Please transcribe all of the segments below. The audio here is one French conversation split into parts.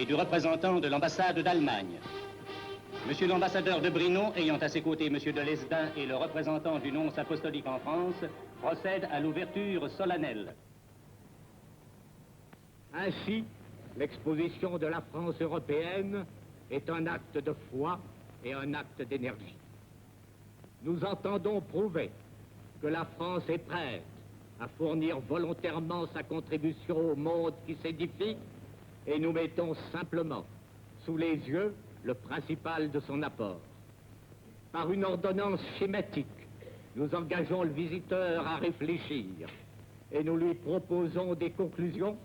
et du représentant de l'ambassade d'Allemagne. Monsieur l'ambassadeur de Brinon, ayant à ses côtés Monsieur de Lesdin et le représentant du nonce apostolique en France, procède à l'ouverture solennelle. Ainsi, l'exposition de la France européenne est un acte de foi et un acte d'énergie. Nous entendons prouver que la France est prête à fournir volontairement sa contribution au monde qui s'édifie, et nous mettons simplement sous les yeux le principal de son apport. Par une ordonnance schématique, nous engageons le visiteur à réfléchir et nous lui proposons des conclusions,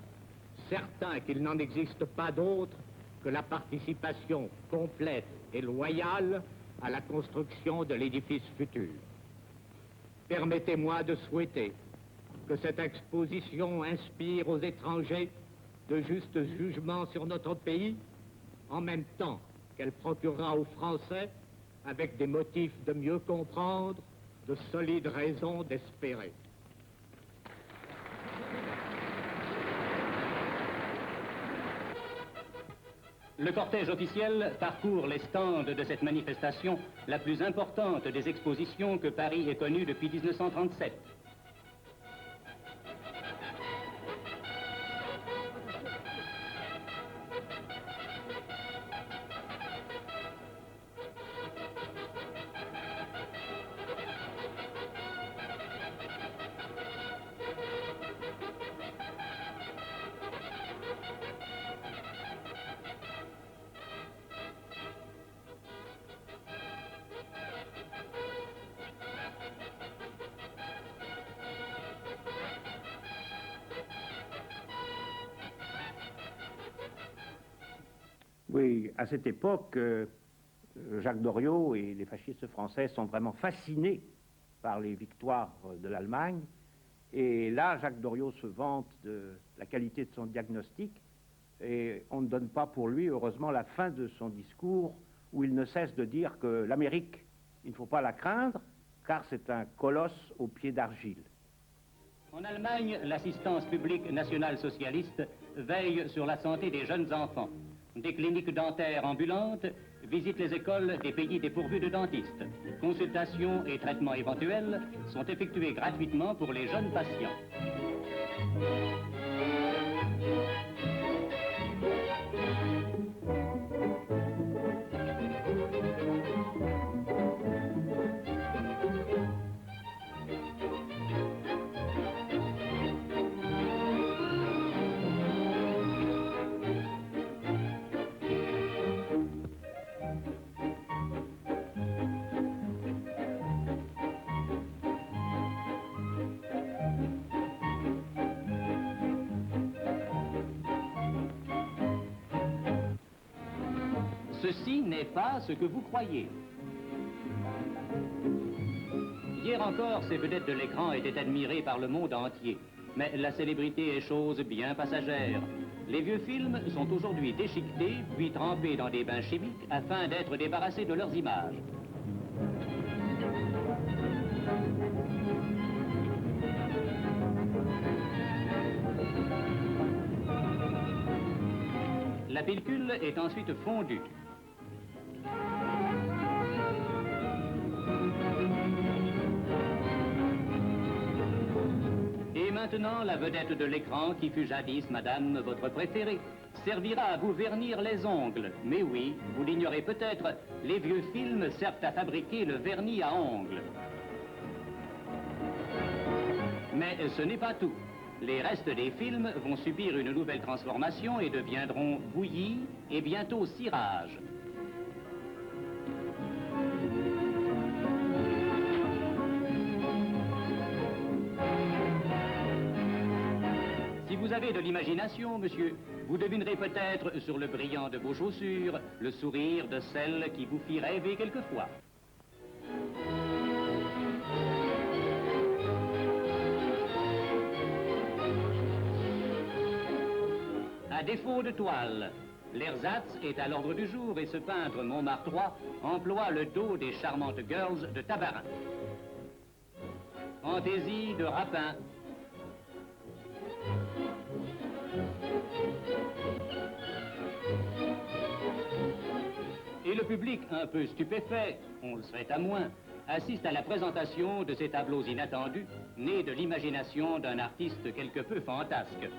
certains qu'il n'en existe pas d'autres que la participation complète et loyale à la construction de l'édifice futur. Permettez-moi de souhaiter que cette exposition inspire aux étrangers de justes jugements sur notre pays, en même temps qu'elle procurera aux Français, avec des motifs de mieux comprendre, de solides raisons d'espérer. Le cortège officiel parcourt les stands de cette manifestation, la plus importante des expositions que Paris ait connue depuis 1937. Oui, à cette époque, Jacques Doriot et les fascistes français sont vraiment fascinés par les victoires de l'Allemagne. Et là, Jacques Doriot se vante de la qualité de son diagnostic et on ne donne pas pour lui, heureusement, la fin de son discours où il ne cesse de dire que l'Amérique, il ne faut pas la craindre car c'est un colosse aux pieds d'argile. En Allemagne, l'assistance publique nationale socialiste veille sur la santé des jeunes enfants. Des cliniques dentaires ambulantes visitent les écoles des pays dépourvus de dentistes. Consultations et traitements éventuels sont effectués gratuitement pour les jeunes patients. Ceci n'est pas ce que vous croyez. Hier encore, ces vedettes de l'écran étaient admirées par le monde entier. Mais la célébrité est chose bien passagère. Les vieux films sont aujourd'hui déchiquetés, puis trempés dans des bains chimiques afin d'être débarrassés de leurs images. La pellicule est ensuite fondue. Et maintenant, la vedette de l'écran, qui fut jadis, madame, votre préférée, servira à vous vernir les ongles. Mais oui, vous l'ignorez peut-être, les vieux films servent à fabriquer le vernis à ongles. Mais ce n'est pas tout. Les restes des films vont subir une nouvelle transformation et deviendront bouillis et bientôt cirage. Si vous avez de l'imagination, monsieur, vous devinerez peut-être sur le brillant de vos chaussures le sourire de celle qui vous fit rêver quelquefois. À défaut de toile, l'ersatz est à l'ordre du jour et ce peintre montmartrois emploie le dos des charmantes girls de Tabarin. Fantaisie de Rapin. Et le public, un peu stupéfait, on le serait à moins, assiste à la présentation de ces tableaux inattendus, nés de l'imagination d'un artiste quelque peu fantasque.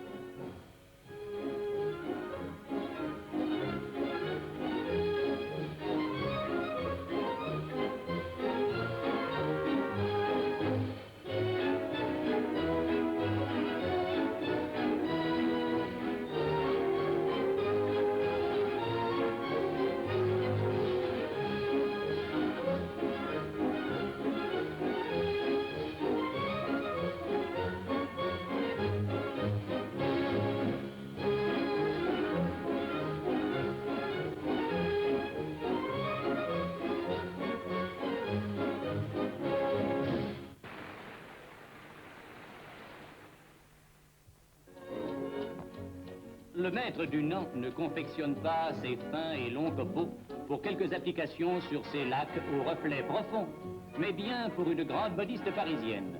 Le maître du Nant ne confectionne pas ses fins et longs copeaux pour quelques applications sur ses lacs aux reflets profonds, mais bien pour une grande modiste parisienne.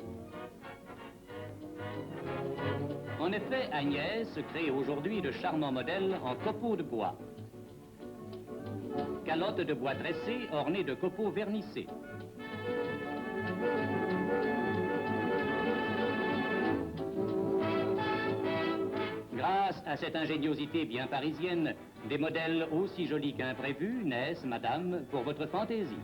En effet, Agnès crée aujourd'hui de charmants modèles en copeaux de bois. Calottes de bois tressées ornées de copeaux vernissés. Grâce à cette ingéniosité bien parisienne, des modèles aussi jolis qu'imprévus naissent, madame, pour votre fantaisie.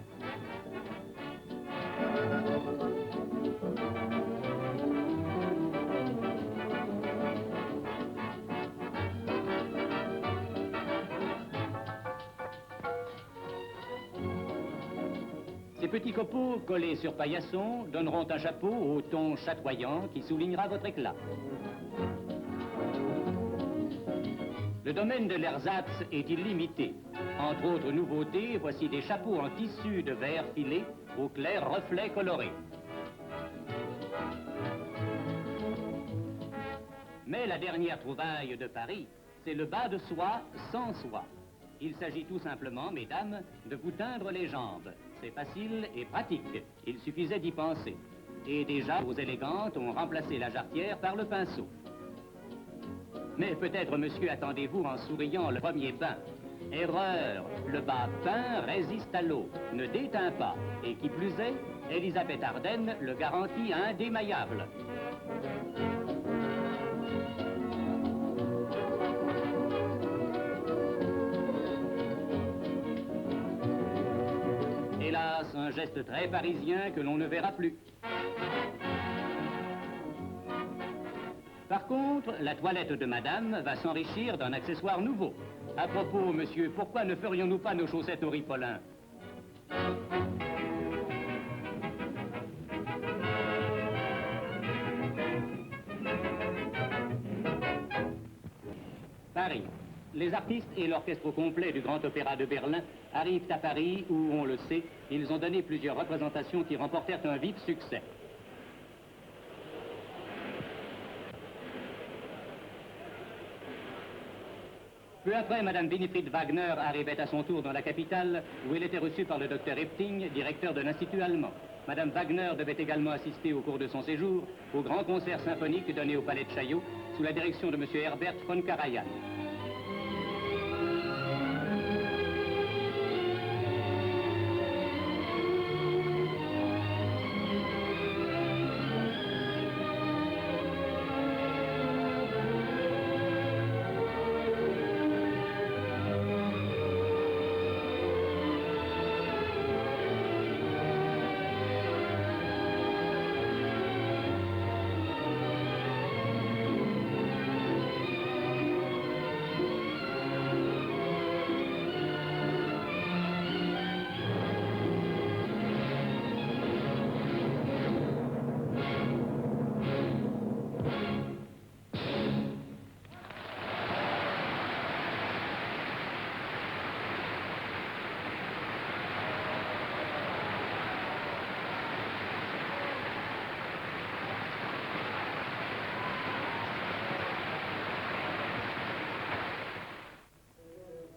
Ces petits copeaux collés sur paillasson donneront un chapeau au ton chatoyant qui soulignera votre éclat. Le domaine de l'ersatz est illimité. Entre autres nouveautés, voici des chapeaux en tissu de verre filé aux clairs reflets colorés. Mais la dernière trouvaille de Paris, c'est le bas de soie sans soie. Il s'agit tout simplement, mesdames, de vous teindre les jambes. C'est facile et pratique. Il suffisait d'y penser. Et déjà, vos élégantes ont remplacé la jarretière par le pinceau. Mais peut-être, monsieur, attendez-vous en souriant le premier bain. Erreur, le bas peint résiste à l'eau, ne déteint pas. Et qui plus est, Elisabeth Arden le garantit indémaillable. Hélas, un geste très parisien que l'on ne verra plus. Par contre, la toilette de madame va s'enrichir d'un accessoire nouveau. À propos, monsieur, pourquoi ne ferions-nous pas nos chaussettes au ripolin? Paris. Les artistes et l'orchestre au complet du Grand Opéra de Berlin arrivent à Paris où, on le sait, ils ont donné plusieurs représentations qui remportèrent un vif succès. Peu après, Madame Winifred Wagner arrivait à son tour dans la capitale, où elle était reçue par le docteur Epting, directeur de l'Institut allemand. Madame Wagner devait également assister au cours de son séjour au grand concert symphonique donné au Palais de Chaillot, sous la direction de Monsieur Herbert von Karajan.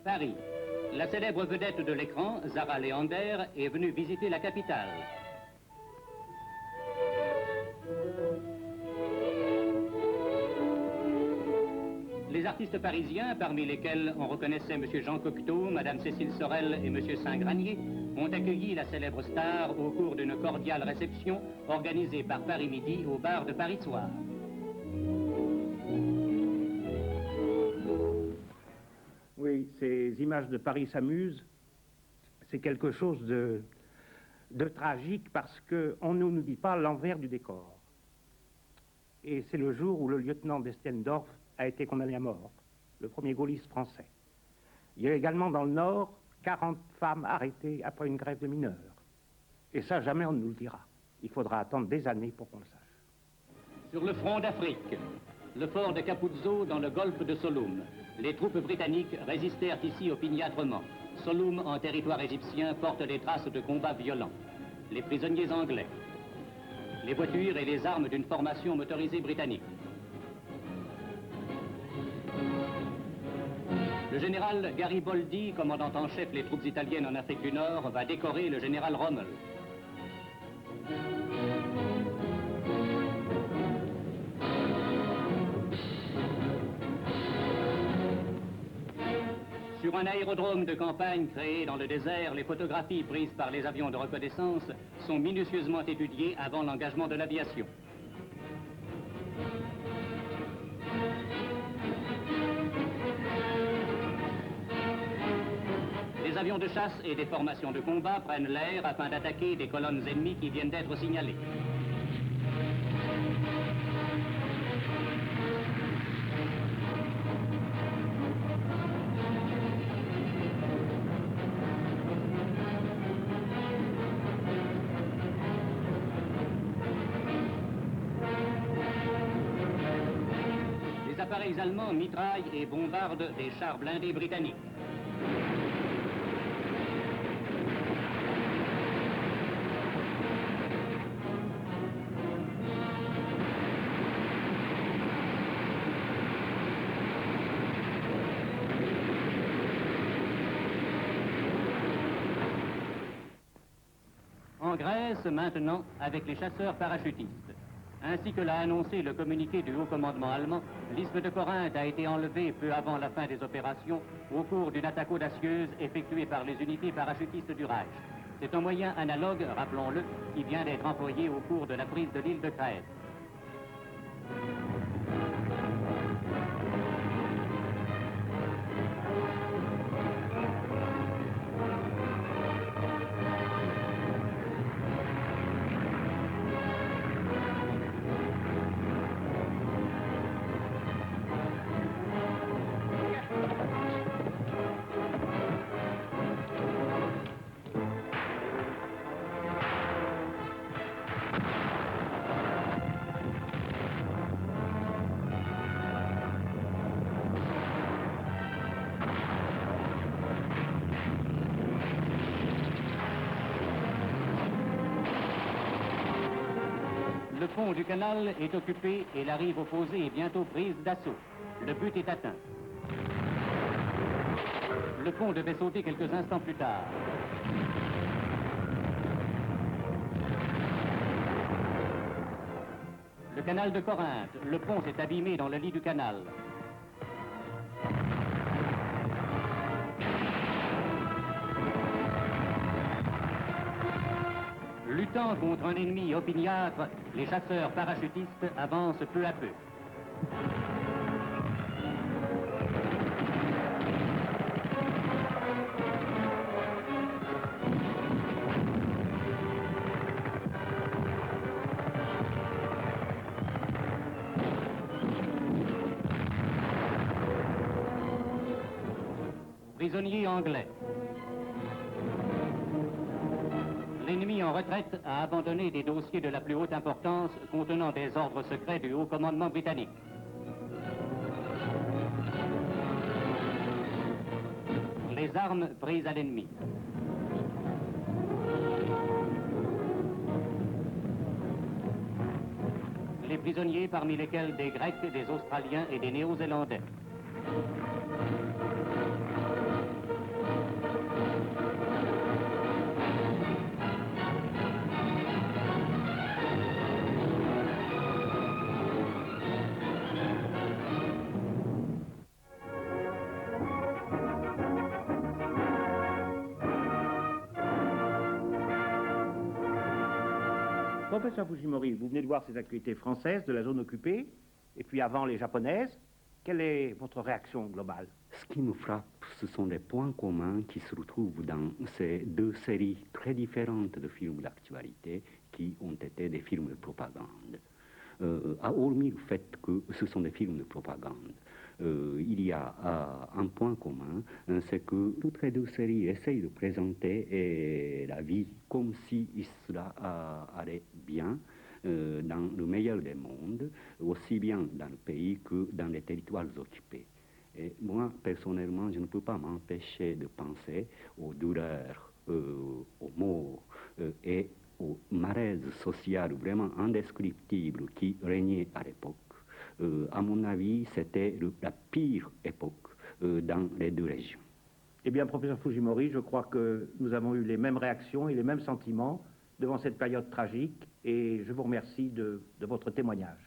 Paris. La célèbre vedette de l'écran, Zara Leander, est venue visiter la capitale. Les artistes parisiens, parmi lesquels on reconnaissait M. Jean Cocteau, Mme Cécile Sorel et M. Saint-Granier, ont accueilli la célèbre star au cours d'une cordiale réception organisée par Paris Midi au bar de Paris Soir. Oui, ces images de Paris s'amuse, c'est quelque chose de tragique parce qu'on ne nous dit pas l'envers du décor. Et c'est le jour où le lieutenant d'Estendorf a été condamné à mort, le premier gaulliste français. Il y a également dans le Nord 40 femmes arrêtées après une grève de mineurs. Et ça, jamais on ne nous le dira. Il faudra attendre des années pour qu'on le sache. Sur le front d'Afrique, le fort de Capuzzo dans le golfe de Soloum, les troupes britanniques résistèrent ici opiniâtrement. Soloum, en territoire égyptien, porte des traces de combats violents. Les prisonniers anglais, les voitures et les armes d'une formation motorisée britannique. Le général Garibaldi, commandant en chef les troupes italiennes en Afrique du Nord, va décorer le général Rommel. Sur un aérodrome de campagne créé dans le désert, les photographies prises par les avions de reconnaissance sont minutieusement étudiées avant l'engagement de l'aviation. Des avions de chasse et des formations de combat prennent l'air afin d'attaquer des colonnes ennemies qui viennent d'être signalées. Les appareils allemands mitraillent et bombardent des chars blindés britanniques. En Grèce, maintenant, avec les chasseurs parachutistes. Ainsi que l'a annoncé le communiqué du haut commandement allemand, l'isthme de Corinthe a été enlevé peu avant la fin des opérations au cours d'une attaque audacieuse effectuée par les unités parachutistes du Reich. C'est un moyen analogue, rappelons-le, qui vient d'être employé au cours de la prise de l'île de Crète. Le pont du canal est occupé et la rive opposée est bientôt prise d'assaut. Le but est atteint. Le pont devait sauter quelques instants plus tard. Le canal de Corinthe, le pont s'est abîmé dans le lit du canal. Luttant contre un ennemi opiniâtre, les chasseurs parachutistes avancent peu à peu. Prisonniers anglais. L'ennemi en retraite a abandonné des dossiers de la plus haute importance contenant des ordres secrets du haut commandement britannique. Les armes prises à l'ennemi. Les prisonniers, parmi lesquels des Grecs, des Australiens et des Néo-Zélandais. Professeur Fujimori, vous venez de voir ces actualités françaises de la zone occupée, et puis avant les japonaises. Quelle est votre réaction globale? Ce qui nous frappe, ce sont les points communs qui se retrouvent dans ces deux séries très différentes de films d'actualité qui ont été des films de propagande. Hormis le fait que ce sont des films de propagande, il y a un point commun, c'est que toutes les deux séries essayent de présenter la vie comme si cela allait bien, dans le meilleur des mondes, aussi bien dans le pays que dans les territoires occupés. Et moi, personnellement, je ne peux pas m'empêcher de penser aux douleurs, aux morts et aux malaises sociales vraiment indescriptibles qui régnaient à l'époque. À mon avis, c'était la pire époque dans les deux régions. Eh bien, professeur Fujimori, je crois que nous avons eu les mêmes réactions et les mêmes sentiments devant cette période tragique, et je vous remercie de votre témoignage.